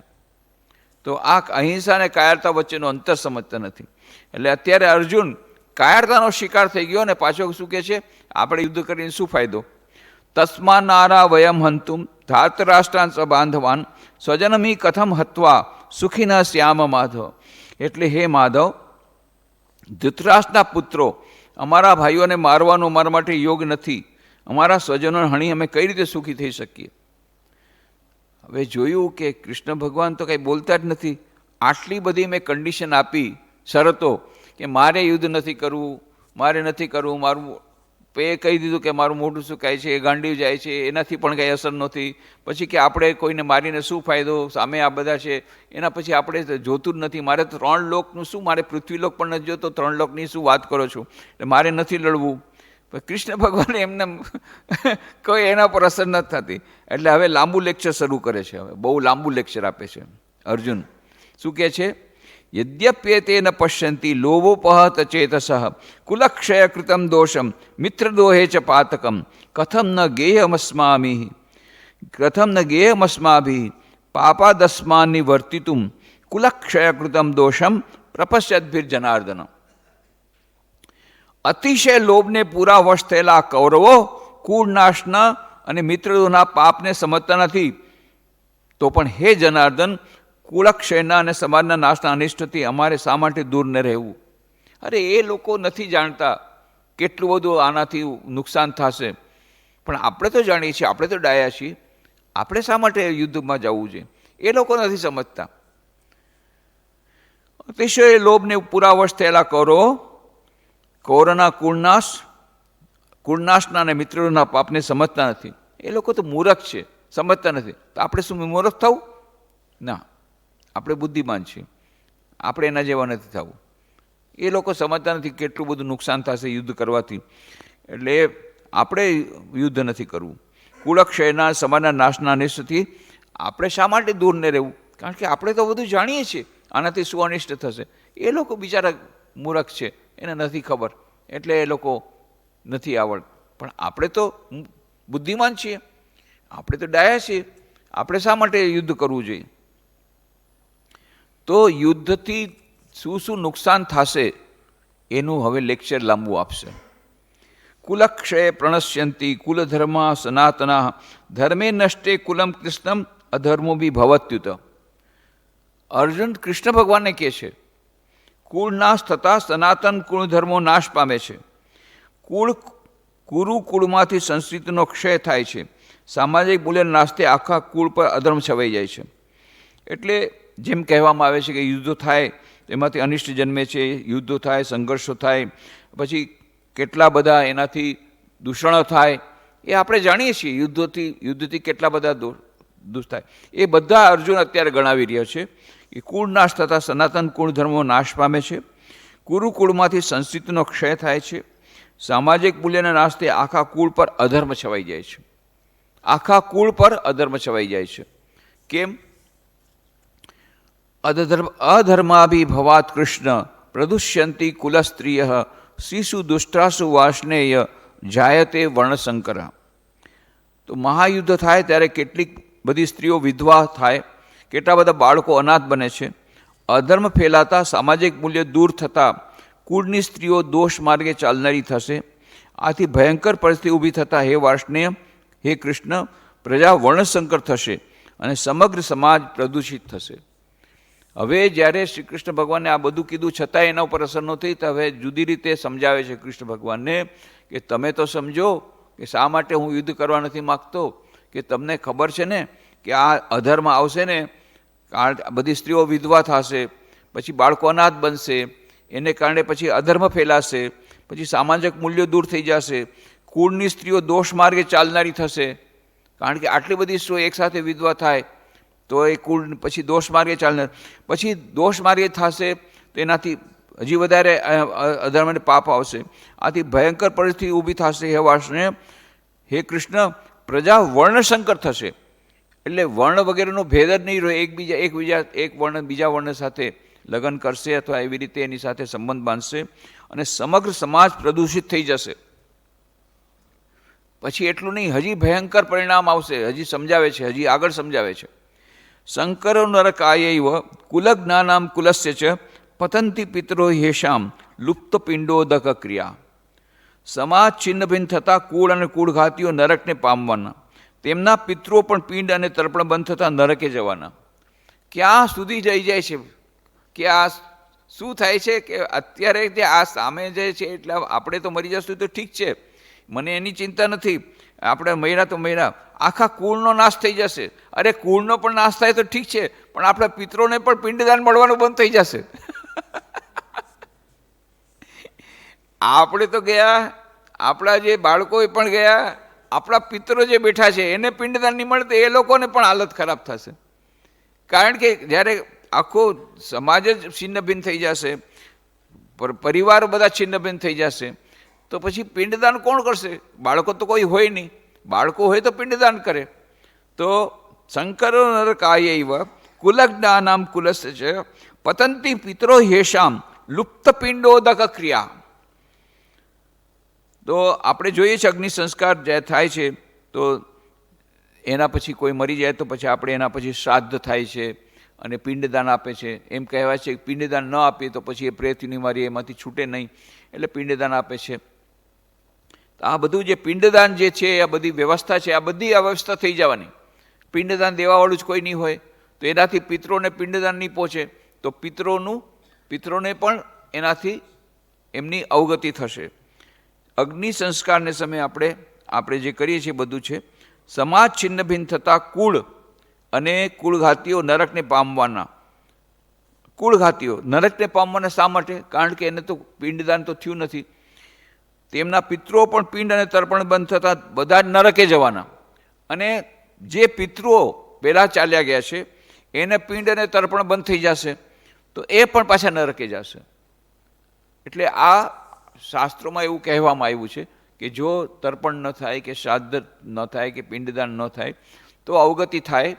તો આ અહિંસા અને કાયરતા વચ્ચેનો અંતર સમજતા નથી. એટલે અત્યારે અર્જુન કાયરતાનો શિકાર થઈ ગયો ને પાછો શું કહે છે? આપણે યુદ્ધ કરીને શું ફાયદો? તસ્મા નારા વયમ હંતુમ ધાતરાષ્ટ્રાન સ બાંધવાન સ્વજનમી કથમ હત્વા સુખી ન શ્યામ માધવ. એટલે હે માધવ, ધૃતરાષ્ટ્રના પુત્રો, અમારા ભાઈઓને મારવાનું અમારા માટે યોગ નથી, અમારા સ્વજનોને હણી અમે કઈ રીતે સુખી થઈ શકીએ? હવે જોયું કે કૃષ્ણ ભગવાન તો કંઈ બોલતા જ નથી. આટલી બધી મેં કન્ડિશન આપી, શરતો, કે મારે યુદ્ધ નથી કરવું, મારે નથી કરવું, મારું એ કહી દીધું કે મારું મોઢું સુકાય છે, ગાંડી જાય છે, એનાથી પણ કંઈ અસર નહોતી. પછી કે આપણે કોઈને મારીને શું ફાયદો, સામે આ બધા છે, એના પછી આપણે જોતું જ નથી, મારે તો 3 લોકનું શું, મારે પૃથ્વીલોક પણ નથી જોતો, 3 લોકની શું વાત કરો છો, એટલે મારે નથી લડવું. કૃષ્ણ ભગવાન એમને કોઈ એના પર અસર નથી થતી. એટલે હવે લાંબુ લેક્ચર શરૂ કરે છે. હવે બહુ લાંબુ લેક્ચર આપે છે અર્જુન. શું કહે છે? યદ્યપ્યેતેન પશ્યંતિ લોભોપહત ચેતસઃ કુલક્ષય કૃતમ દોષમ મિત્રદોહે ચ પાતકમ કથમ ન ગેયમસ્માભિ પાપાદસ્માન્નિ વર્તિતુમ કુલક્ષય કૃતમ દોષમ પ્રપશ્યદ્ભિર જનાર્દન. અતિશય લોભને પૂરા વશ થયેલા કૌરવો કુળનાશના અને મિત્રદોના પાપને સમજતા નથી. તો પણ હે જનાર્દન, કુળક્ષયના અને સમાજના નાશના અનિષ્ટથી અમારે શા માટે દૂર ન રહેવું? અરે એ લોકો નથી જાણતા કેટલું બધું આનાથી નુકસાન થશે, પણ આપણે તો જાણીએ છીએ, આપણે તો ડાયા છીએ, આપણે શા માટે યુદ્ધમાં જવું છે? એ લોકો નથી સમજતા. અતિશય લોભને પૂરા વશ થયેલા કૌરવના કુળનાશના અને મિત્રોના પાપને સમજતા નથી. એ લોકો તો મૂર્ખ છે, સમજતા નથી. તો આપણે શું મૂર્ખ થવું? ના, આપણે બુદ્ધિમાન છીએ, આપણે એના જેવા નથી થવું. એ લોકો સમજતા નથી કેટલું બધું નુકસાન થશે યુદ્ધ કરવાથી. એટલે આપણે યુદ્ધ નથી કરવું. કુળક્ષયના સમાજના નાશના અનિષ્ટથી આપણે શા માટે દૂર ન રહેવું? કારણ કે આપણે તો બધું જાણીએ છીએ આનાથી શું અનિષ્ટ થશે. એ લોકો બિચારા મૂર્ખ છે, એને નથી ખબર, એટલે એ લોકો નથી આવડ. પણ આપણે તો બુદ્ધિમાન છીએ, આપણે તો ડાયા છીએ, આપણે શા માટે યુદ્ધ કરવું જોઈએ? તો યુદ્ધથી શું શું નુકસાન થશે એનું હવે લેક્ચર લાંબુ આપશે. કુલક્ષય પ્રણશ્યંતિ કુલધર્મા સનાતના ધર્મે નષ્ટે કુલમ કૃષ્ણમ અધર્મો બી ભવત્યુત. અર્જુન કૃષ્ણ ભગવાનને કહે છે કુળ નાશ થતાં સનાતન કુળ ધર્મો નાશ પામે છે. કુરુકુળમાંથી સંસ્કૃતિનો ક્ષય થાય છે. સામાજિક મૂલ્ય નાશતે આખા કુળ પર અધર્મ છવાઈ જાય છે. એટલે જેમ કહેવામાં આવે છે કે યુદ્ધો થાય એમાંથી અનિષ્ટ જન્મે છે, યુદ્ધો થાય, સંઘર્ષો થાય, પછી કેટલા બધા એનાથી દૂષણો થાય, એ આપણે જાણીએ છીએ. યુદ્ધથી કેટલા બધા દુષ થાય, એ બધા અર્જુન અત્યારે ગણાવી રહ્યા છે. એ કુળ નાશ થતાં સનાતન કુળ ધર્મો નાશ પામે છે. કુરુકુળમાંથી સંસ્કૃતિનો ક્ષય થાય છે. સામાજિક મૂલ્યના નાશથી આખા કુળ પર અધર્મ છવાઈ જાય છે. આખા કુળ પર અધર્મ છવાઈ જાય છે. કેમ? અધર્માભિભવાત કૃષ્ણ પ્રદુષ્યંતિ કુલસ્ત્રિય શિશુ દુષ્ટાસુ વાર્ષ્ણેય જાયતે વર્ણશંકર. તો મહાયુદ્ધ થાય ત્યારે કેટલીક બધી સ્ત્રીઓ વિધવા થાય, કેટલા બધા બાળકો અનાથ બને છે. અધર્મ ફેલાતા સામાજિક મૂલ્ય દૂર થતાં કુળની સ્ત્રીઓ દોષ માર્ગે ચાલનારી થશે. આથી ભયંકર પરિસ્થિતિ ઊભી થતાં હે વાર્ષ્ણેય, હે કૃષ્ણ, પ્રજા વર્ણશંકર થશે અને સમગ્ર સમાજ પ્રદૂષિત થશે. હવે જ્યારે શ્રી કૃષ્ણ ભગવાને આ બધું કીધું છતાં એના ઉપર અસર ન થઈ, તો હવે જુદી રીતે સમજાવે છે કૃષ્ણ ભગવાનને કે તમે તો સમજો કે શા માટે હું યુદ્ધ કરવા નથી માગતો, કે તમને ખબર છે ને કે આ અધર્મ આવશે ને, બધી સ્ત્રીઓ વિધવા થશે, પછી બાળકો અનાથ બનશે, એને કારણે પછી અધર્મ ફેલાશે, પછી સામાજિક મૂલ્યો દૂર થઈ જશે, કુળની સ્ત્રીઓ દોષ માર્ગે ચાલનારી થશે. કારણ કે આટલી બધી સ્ત્રીઓ એકસાથે વિધવા થાય તો એ કુળ પછી દોષ માર્ગે ચાલનાર, પછી દોષ માર્ગે થશે તો એનાથી હજી વધારે અધર્મ અને પાપ આવશે. આથી ભયંકર પરિસ્થિતિ ઊભી થશે. હે વાસને, હે કૃષ્ણ, પ્રજા વર્ણશંકર થશે. એટલે વર્ણ વગેરેનો ભેદ જ નહીં રહે. એક વર્ણ બીજા વર્ણ સાથે લગ્ન કરશે અથવા એવી રીતે એની સાથે સંબંધ બાંધશે અને સમગ્ર સમાજ પ્રદૂષિત થઈ જશે. પછી એટલું નહીં, હજી ભયંકર પરિણામ આવશે. હજી સમજાવે છે, હજી આગળ સમજાવે છે. શંકરો નરકાયૈવ કુલજ્ઞાનામ કુલસ્ય ચ પતંતી પિતરો હેશામ લુપ્ત પિંડોદક ક્રિયા. સમાજ છિન્ન ભિન્ન થતાં કુળ અને કુળઘાતીઓ નરકને પામવાના, તેમના પિતૃઓ પણ પિંડ અને તર્પણ બંધ થતાં નરકે જવાના. ક્યાં સુધી જઈ જાય છે કે આ શું થાય છે કે અત્યારે તે આ સામે જાય છે એટલે આપણે તો મરી જશું તો ઠીક છે, મને એની ચિંતા નથી, આપણે મર્યા તો મર્યા, આખા કુળનો નાશ થઈ જશે. અરે કુળનો પણ નાશ થાય તો ઠીક છે, પણ આપણા પિતરોને પણ પિંડદાન મળવાનું બંધ થઈ જશે. આપણે તો ગયા, આપણા જે બાળકો પણ ગયા, આપણા પિતરો જે બેઠા છે એને પિંડદાન નહીં મળે તો એ લોકોને પણ હાલત ખરાબ થશે. કારણ કે જ્યારે આખો સમાજ જ છિન્ન ભિન્ન થઈ જશે, પરિવારો બધા છિન્ન ભિન્ન થઈ જશે, તો પછી પિંડદાન કોણ કરશે? બાળકો તો કોઈ હોય નહીં. બાળકો હોય તો પિંડદાન કરે. તો શંકરો નરકાયૈવ કુલજ્ઞાનામ કુલસ્ય ચ પતંતી પિતરો હેશામ લુપ્ત પિંડોદક ક્રિયા. તો આપણે જોઈએ છીએ અગ્નિ સંસ્કાર જે થાય છે તો એના પછી કોઈ મરી જાય તો પછી આપણે એના પછી શ્રાદ્ધ થાય છે અને પિંડદાન આપે છે. એમ કહેવાય છે કે પિંડદાન ન આપીએ તો પછી એ પ્રેતની મારી એમાંથી છૂટે નહીં, એટલે પિંડદાન આપે છે. આ બધું જે પિંડદાન જે છે, આ બધી વ્યવસ્થા છે, આ બધી અવ્યવસ્થા થઈ જવાની. પિંડદાન દેવાવાળું જ કોઈ નહીં હોય તો એનાથી પિતરોને પિંડદાન નહીં પહોંચે તો પિતરોને પણ એનાથી એમની અવગતિ થશે. અગ્નિ સંસ્કારને સમયે આપણે જે કરીએ છીએ બધું છે, સમાજ છિન્ન ભિન્ન થતાં કુળ અને કુળઘાતીઓ નરકને પામવાના. કુળઘાતીઓ નરકને પામવાના શા માટે? કારણ કે એને તો પિંડદાન તો થયું નથી. તેમના પિતૃઓ પણ પિંડ અને તર્પણ બંધ થતાં બધા જ નરકે જવાના. અને જે પિતૃઓ પહેલાં ચાલ્યા ગયા છે એને પિંડ અને તર્પણ બંધ થઈ જશે તો એ પણ પાછા નરકે જશે. એટલે આ શાસ્ત્રોમાં એવું કહેવામાં આવ્યું છે કે જો તર્પણ ન થાય કે શ્રાદ્ધ ન થાય કે પિંડદાન ન થાય તો અવગતિ થાય.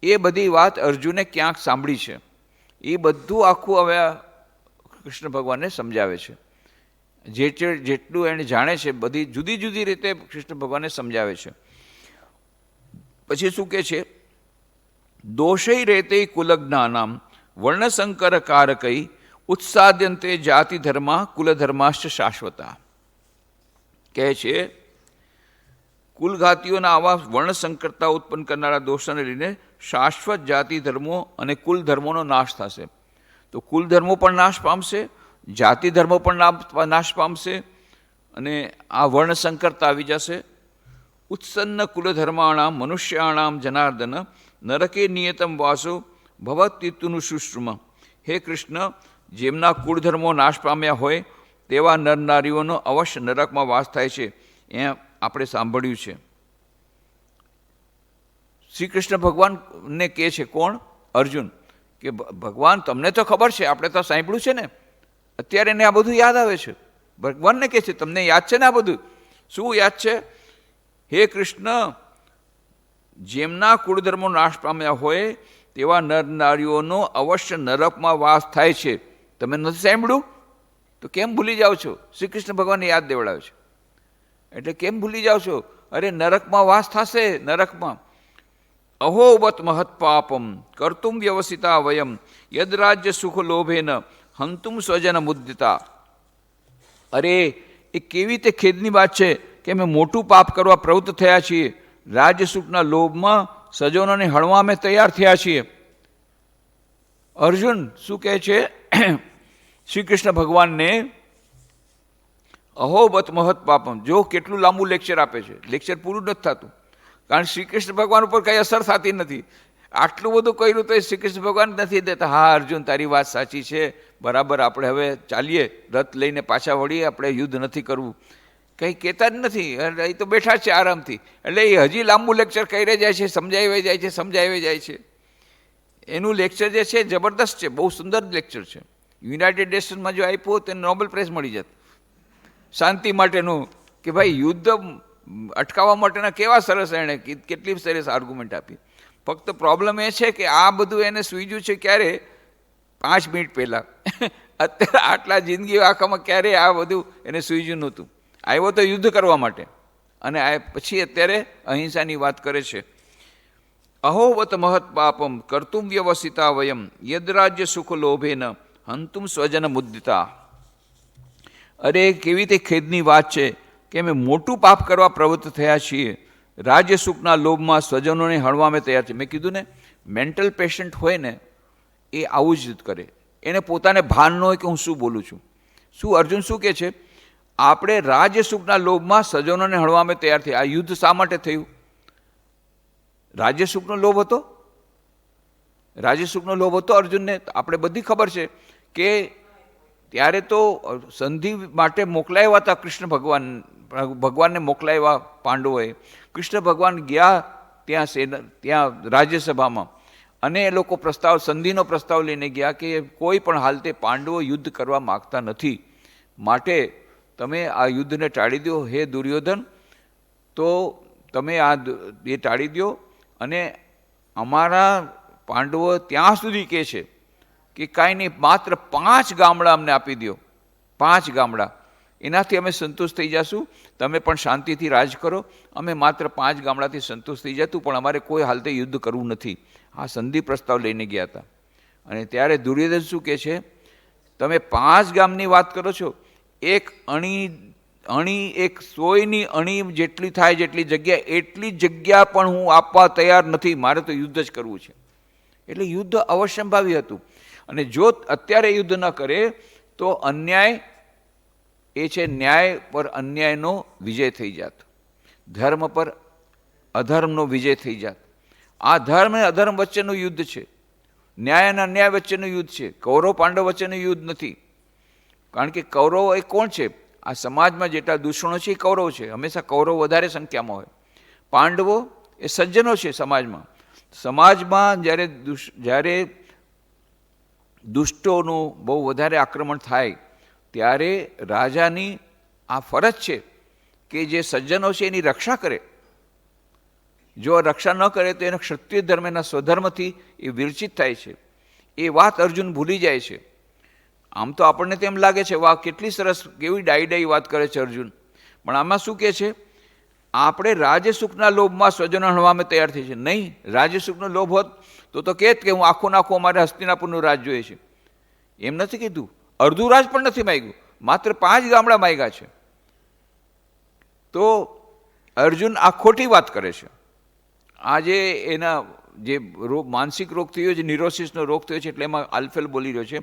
એ બધી વાત અર્જુને ક્યાંક સાંભળી છે. એ બધું આખું હવે કૃષ્ણ ભગવાનને સમજાવે છે. જેટલું એને જાણે છે બધી જુદી જુદી રીતે કૃષ્ણ ભગવાનને સમજાવે છે. પછી શું કહે છે? દોષૈ રેતે કુલજ્ઞાનામ વર્ણશંકર કારકૈ ઉત્સાદ્યંતે જાતિ ધર્મા કુલધર્માશ્ચ શાશ્વતા. કહે છે કુલઘાતીઓના આવા વર્ણસંકરતા ઉત્પન્ન કરનારા દોષોને લઈને શાશ્વત જાતિ ધર્મો અને કુલ ધર્મોનો નાશ થશે. તો કુલ ધર્મો પણ નાશ પામશે, જાતિ ધર્મો પણ નાશ પામશે અને આ વર્ણસંકરતા આવી જશે. ઉત્સન્ન કુલધર્માણામ મનુષ્યાણામ જનાર્દન નરકે નિયતમ વાસો ભવત્યુનું શુશ્રુમ. હે કૃષ્ણ, જેમના કુળધર્મો નાશ પામ્યા હોય તેવા નરનારીઓનો અવશ્ય નરકમાં વાસ થાય છે. એ આપણે સાંભળ્યું છે. શ્રી કૃષ્ણ ભગવાનને કહે છે, કોણ? અર્જુન, કે ભગવાન તમને તો ખબર છે, આપણે તો સાંભળ્યું છે ને. અત્યારે એને આ બધું યાદ આવે છે. ભગવાનને કહે છે તમને યાદ છે ને આ બધું? શું યાદ છે? હે કૃષ્ણ, જેમના કુળધર્મો નાશ પામ્યા હોય તેવા નરનારીઓનો અવશ્ય નરકમાં વાસ થાય છે. તમે નથી સાંભળ્યું તો કેમ ભૂલી જાઓ છો? શ્રી કૃષ્ણ ભગવાનને યદ દેવડાવે છે. એટલે કેમ ભૂલી જાઓ છો? અરે નરકમાં વાસ થશે. નરકમાં અહોવત મહત પાપમ કર્તુમ વ્યવસિતા વયમ યદ રાજ્ય સુખ લોભેન હંતુમ સ્વજન મુદ્દિતા. અરે એ કેવી રીતે ખેદની વાત છે કે અમે મોટું પાપ કરવા પ્રવૃત્ત થયા છીએ. રાજ્ય સુખના લોભમાં સજ્જનોને હણવા અમે તૈયાર થયા છીએ. અર્જુન શું કહે છે શ્રી કૃષ્ણ ભગવાનને? અહોબત મહત પાપમ. જો કેટલું લાંબુ લેક્ચર આપે છે, લેક્ચર પૂરું નથી થતું. કારણ શ્રી કૃષ્ણ ભગવાન ઉપર કંઈ અસર થતી નથી. આટલું બધું કર્યું તો શ્રી કૃષ્ણ ભગવાન નથી દેતા. હા અર્જુન, તારી વાત સાચી છે, બરાબર, આપણે હવે ચાલીએ, રથ લઈને પાછા વળીએ, આપણે યુદ્ધ નથી કરવું. કંઈ કહેતા જ નથી. એ તો બેઠા છે આરામથી. એટલે એ હજી લાંબુ લેક્ચર કરી જાય છે, સમજાવી જાય છે. એનું લેક્ચર જે છે જબરદસ્ત છે, બહુ સુંદર લેક્ચર છે. યુનાઇટેડ નેશન્સમાં જો આપ્યો તેને નોબેલ પ્રાઇઝ મળી જાત શાંતિ માટેનું, કે ભાઈ યુદ્ધ અટકાવવા માટેના કેવા સરસ એણે કેટલી સરસ આર્ગ્યુમેન્ટ આપી. ફક્ત પ્રોબ્લેમ એ છે કે આ બધું એને સૂઝ્યું છે ક્યારે? 5 મિનિટ પહેલાં. અત્યારે આટલા જિંદગી આખામાં ક્યારેય આ બધું એને સૂઝ્યું નહોતું. આવ્યો તો યુદ્ધ કરવા માટે, અને આ પછી અત્યારે અહિંસાની વાત કરે છે. અહોવત મહત પાપમ કર્તુમ વ્યવસિતા વયમ યદ્રાજ્ય સુખ લોભેન હંતુમ સ્વજન મુદ્દિતા. અરે કેવી રીતે ખેદની વાત છે કે અમે મોટું પાપ કરવા પ્રવૃત્ત થયા છીએ, રાજ્ય સુખના લોભમાં સ્વજનોને હણવા તૈયાર છે. મેં કીધું ને, મેન્ટલ પેશન્ટ હોય ને એ આવું જ કરે. એને પોતાને ભાન ન હોય કે હું શું બોલું છું. શું અર્જુન શું કહે છે? આપણે રાજ્ય સુખના લોભમાં સ્વજનોને હણવા તૈયાર થયા. આ યુદ્ધ શા માટે થયું? રાજ્ય સુખનો લોભ હતો. રાજ્ય સુખનો લોભ હતો અર્જુનને. આપણે બધી ખબર છે કે ત્યારે તો સંધિ માટે મોકલાવ્યા હતા કૃષ્ણ ભગવાનને મોકલાવ્યા પાંડવોએ. કૃષ્ણ ભગવાન ગયા ત્યાં રાજ્યસભામાં, અને એ લોકો સંધિનો પ્રસ્તાવ લઈને ગયા કે કોઈ પણ હાલતે પાંડવો યુદ્ધ કરવા માગતા નથી, માટે તમે આ યુદ્ધને ટાળી દો હે દુર્યોધન. તો તમે એ ટાળી દો, અને અમારા પાંડવો ત્યાં સુધી કહે છે કે કાંઈ નહીં, માત્ર 5 ગામડા અમને આપી દો, 5 ગામડા, એનાથી અમે સંતુષ્ટ થઈ જશું. તમે પણ શાંતિથી રાજ કરો, અમે માત્ર 5 ગામડાથી સંતુષ્ટ થઈ જતું, પણ અમારે કોઈ હાલતે યુદ્ધ કરવું નથી. આ સંધિ પ્રસ્તાવ લઈને ગયા હતા. અને ત્યારે દુર્યોધન શું કહે છે? તમે 5 ગામની વાત કરો છો, એક એક સોયની અણી જેટલી થાય જેટલી જગ્યા, એટલી જગ્યા પણ હું આપવા તૈયાર નથી. મારે તો યુદ્ધ જ કરવું છે. એટલે યુદ્ધ અવશ્યંભાવી હતું. અને જો અત્યારે યુદ્ધ ન કરે તો અન્યાય એ છે, ન્યાય પર અન્યાયનો વિજય થઈ જાત, ધર્મ પર અધર્મનો વિજય થઈ જાત. આ ધર્મ અને અધર્મ વચ્ચેનું યુદ્ધ છે, ન્યાય અને અન્યાય વચ્ચેનું યુદ્ધ છે. કૌરવ પાંડવ વચ્ચેનું યુદ્ધ નથી. કારણ કે કૌરવ એ કોણ છે? આ સમાજમાં જેટલા દૂષણો છે એ કૌરવ છે. હંમેશા કૌરવ વધારે સંખ્યામાં હોય. પાંડવો એ સજ્જનો છે સમાજમાં. સમાજમાં જ્યારે દુષ્ટોનું બહુ વધારે આક્રમણ થાય ત્યારે રાજાની આ ફરજ છે કે જે સજ્જનો છે એની રક્ષા કરે. જો રક્ષા ન કરે તો એનો ક્ષત્રિય ધર્મ એના સ્વધર્મથી એ વિરચિત થાય છે. એ વાત અર્જુન ભૂલી જાય છે. આમ તો આપણને તેમ લાગે છે, વાહ કેટલી સરસ, કેવી ડાઈ વાત કરે છે અર્જુન. પણ આમાં શું કહે છે? આપણે રાજ્યસુખના લોભમાં સ્વજનો હણવામાં તૈયાર થઈ છે. નહીં, રાજ્યસુખનો લોભ હોત તો કહેત કે હું આખું નાખું અમારે હસ્તિનાપુરનું રાજ જોઈએ છે. એમ નથી કીધું. અડધું રાજ પણ નથી માગ્યું, માત્ર 5 ગામડા માગ્યા છે. તો અર્જુન આ ખોટી વાત કરે છે. આજે એના જે માનસિક રોગ થયો છે, નિરોસિસનો રોગ થયો છે, એટલે એમાં આલ્ફેલ બોલી રહ્યો છે.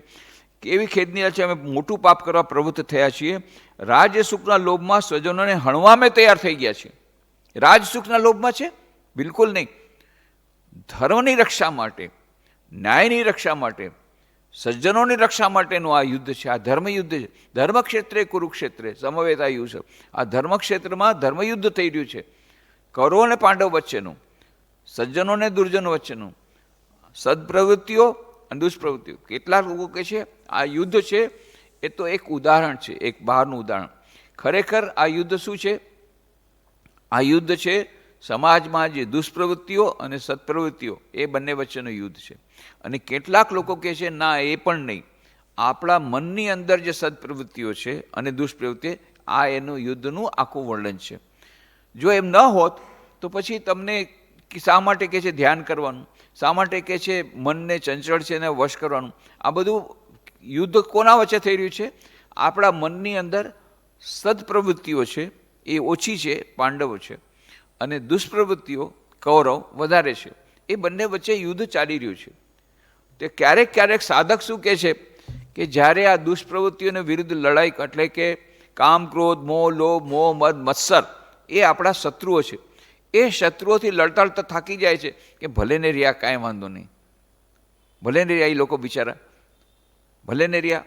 કેવી ખેદની છે, અમે મોટું પાપ કરવા પ્રવૃત્ત થયા છીએ. રાજસુખના લોભમાં સ્વજનોને હણવામાં તૈયાર થઈ ગયા છે. રાજસુખના લોભમાં છે? બિલકુલ નહીં. ધર્મની રક્ષા માટે, ન્યાયની રક્ષા માટે, સજ્જનોની રક્ષા માટેનું આ યુદ્ધ છે. આ ધર્મયુદ્ધ છે. ધર્મક્ષેત્રે કુરુક્ષેત્રે સમવેતાયુ છે. આ ધર્મક્ષેત્રમાં ધર્મયુદ્ધ થઈ રહ્યું છે. કૌરવ અને પાંડવ વચ્ચેનું, સજ્જનો અને દુર્જનો વચ્ચેનું, સદપ્રવૃત્તિઓ અને દુષ્પ્રવૃત્તિઓ. કેટલાક લોકો કહે છે આ યુદ્ધ છે એ તો એક ઉદાહરણ છે, એક બહારનું ઉદાહરણ. ખરેખર આ યુદ્ધ શું છે? આ યુદ્ધ છે સમાજમાં જે દુષ્પ્રવૃત્તિઓ અને સત્પ્રવૃત્તિઓ, એ બંને વચ્ચેનું યુદ્ધ છે. અને કેટલાક લોકો કહે છે ના, એ પણ નહીં, આપણા મનની અંદર જે સદપ્રવૃત્તિઓ છે અને દુષ્પ્રવૃત્તિ, આ એનું યુદ્ધનું આખું વર્ણન છે. જો એમ ન હોત તો પછી તમને શા માટે કહે છે ધ્યાન કરવાનું? શા માટે કહે છે મનને ચંચળ છે એને વશ કરવાનું? આ બધું યુદ્ધ કોના વચ્ચે થઈ રહ્યું છે? આપણા મનની અંદર સદપ્રવૃત્તિઓ છે એ ઓછી છે, પાંડવો છે, અને દુષ્પ્રવૃત્તિઓ કૌરવ વધારે છે. એ બંને વચ્ચે યુદ્ધ ચાલી રહ્યું છે. તે ક્યારેક સાધક શું કહે છે કે જ્યારે આ દુષ્પ્રવૃત્તિઓને વિરુદ્ધ લડાઈ, એટલે કે કામ, ક્રોધ, મોહ, લોભ, મોહ, મદ, મત્સર, એ આપણા શત્રુઓ છે. એ શત્રુઓથી લડતા લડતા થાકી જાય છે કે ભલે ને રહ્યા, કાંઈ વાંધો નહીં, ભલે ને રહ્યા, એ લોકો બિચારા ભલે ને રહ્યા.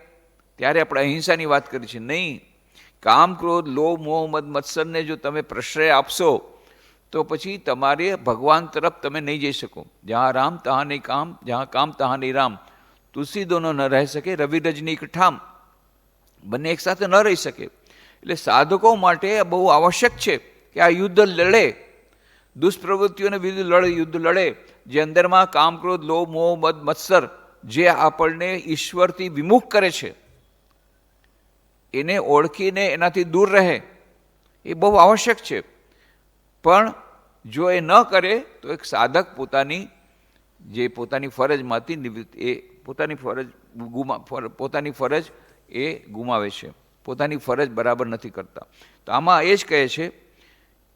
ત્યારે આપણે અહિંસાની વાત કરી છે. નહીં, કામ, ક્રોધ, લોભ, મોહ, મદ, મત્સરને જો તમે પ્રશ્રય આપશો તો પછી તમારે ભગવાન તરફ તમે નહીં જઈ શકો. જ્યાં રામ તહાં નહીં કામ, જ્યાં કામ તહાં નહીં રામ. તુલસી દોનો ન રહી શકે, રવિ રજની કઠામ. બંને એકસાથે ન રહી શકે. એટલે સાધકો માટે બહુ આવશ્યક છે કે આ યુદ્ધ લડે, દુષ્પ્રવૃત્તિઓને વિરુદ્ધ યુદ્ધ લડે. જે અંદરમાં કામ, ક્રોધ, લોભ, મોહ, મદ, મત્સર જે આપણને ઈશ્વરથી વિમુખ કરે છે, એને ઓળખીને એનાથી દૂર રહે, એ બહુ આવશ્યક છે. પણ જો એ ન કરે તો એક સાધક પોતાની પોતાની ફરજમાંથી પોતાની ફરજ એ ગુમાવે છે, પોતાની ફરજ બરાબર નથી કરતા. તો આમાં એ જ કહે છે,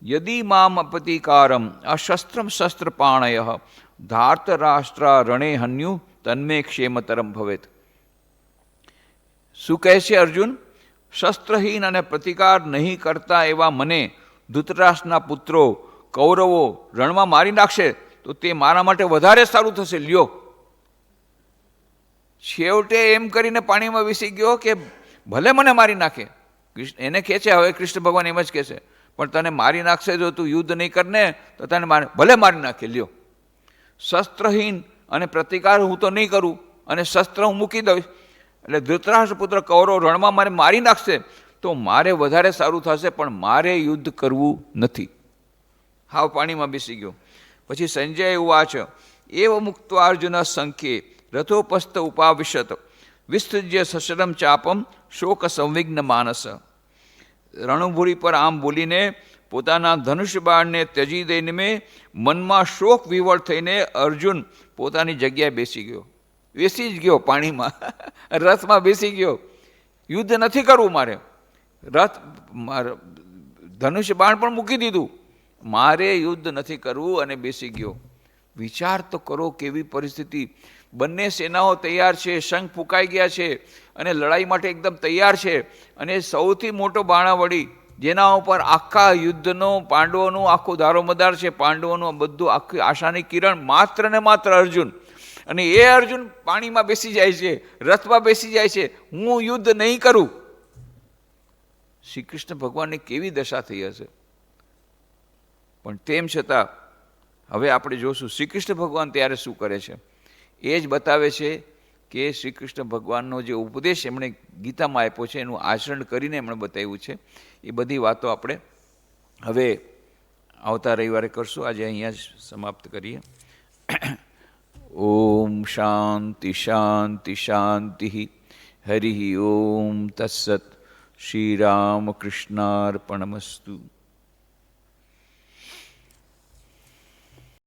યદિ મામ અપતિકારમ અશસ્ત્રમ શસ્ત્રપાણય ધાર્તરાષ્ટ્ર રણે હન્યુ તન્મે ક્ષેમતરમ ભવેત. શું કહે છે અર્જુન? શસ્ત્રહીન અને પ્રતિકાર નહીં કરતા એવા મને ધૃતરાષ્ટ્રના પુત્રો કૌરવો રણમાં મારી નાખશે તો તે મારા માટે વધારે સારું થશે. લ્યો, છેવટે એમ કરીને પાણીમાં વિસી ગયો કે ભલે મને મારી નાખે. એને કહે છે, હવે કૃષ્ણ ભગવાન એમ જ કહે છે, પણ તને મારી નાખશે જો તું યુદ્ધ નહીં કરને તો તને ભલે મારી નાખે. લ્યો, શસ્ત્રહીન અને પ્રતિકાર હું તો નહીં કરું અને શસ્ત્ર હું મૂકી દઈશ. એટલે ધૃતરાષ્ટ્ર પુત્ર કૌરવ રણમાં મને મારી નાખશે તો મારે વધારે સારું થશે, પણ મારે યુદ્ધ કરવું નથી. હાવ પાણીમાં બેસી ગયો. પછી સંજય ઉવાચ એવ મુક્ત્વા અર્જુન સંખ્યે રથોપસ્થ ઉપાવિશત વિસ્તૃજ્ય સશરમ ચાપમ શોક સંવિઘ્ન માનસ. રણભૂરી પર આમ બોલીને પોતાના ધનુષ્ય બાણને ત્યજી દઈને મનમાં શોક વિવળ થઈને અર્જુન પોતાની જગ્યાએ બેસી ગયો. બેસી જ ગયો પાણીમાં, રથમાં બેસી ગયો. યુદ્ધ નથી કરવું મારે, ધનુષ્ય બાણ પણ મૂકી દીધું, મારે યુદ્ધ નથી કરવું, અને બેસી ગયો. વિચાર તો કરો કેવી પરિસ્થિતિ. બંને સેનાઓ તૈયાર છે, શંખ ફૂંકાઈ ગયા છે અને લડાઈ માટે એકદમ તૈયાર છે. અને સૌથી મોટો બાણાવળી જેના ઉપર આખા યુદ્ધનો પાંડવોનું આખું દારોમદાર છે, પાંડવોનું બધું આખી આશાની કિરણ માત્ર ને માત્ર અર્જુન. અને એ અર્જુન પાણીમાં બેસી જાય છે, રથમાં બેસી જાય છે, હું યુદ્ધ નહીં કરું. શ્રી કૃષ્ણ ભગવાનની કેવી દશા થઈ હશે. પણ તેમ છતાં હવે આપણે જોશું શ્રી કૃષ્ણ ભગવાન ત્યારે શું કરે છે. એ જ બતાવે છે કે શ્રી કૃષ્ણ ભગવાનનો જે ઉપદેશ એમણે ગીતામાં આપ્યો છે એનું આચરણ કરીને એમણે બતાવ્યું છે. એ બધી વાતો આપણે હવે આવતા રવિવારે કરશું. આજે અહીંયા જ સમાપ્ત કરીએ. ઓમ શાંતિ શાંતિ શાંતિ. હરિ ઓમ તત્સત. શ્રી રામકૃષ્ણાર્પણમસ્તુ.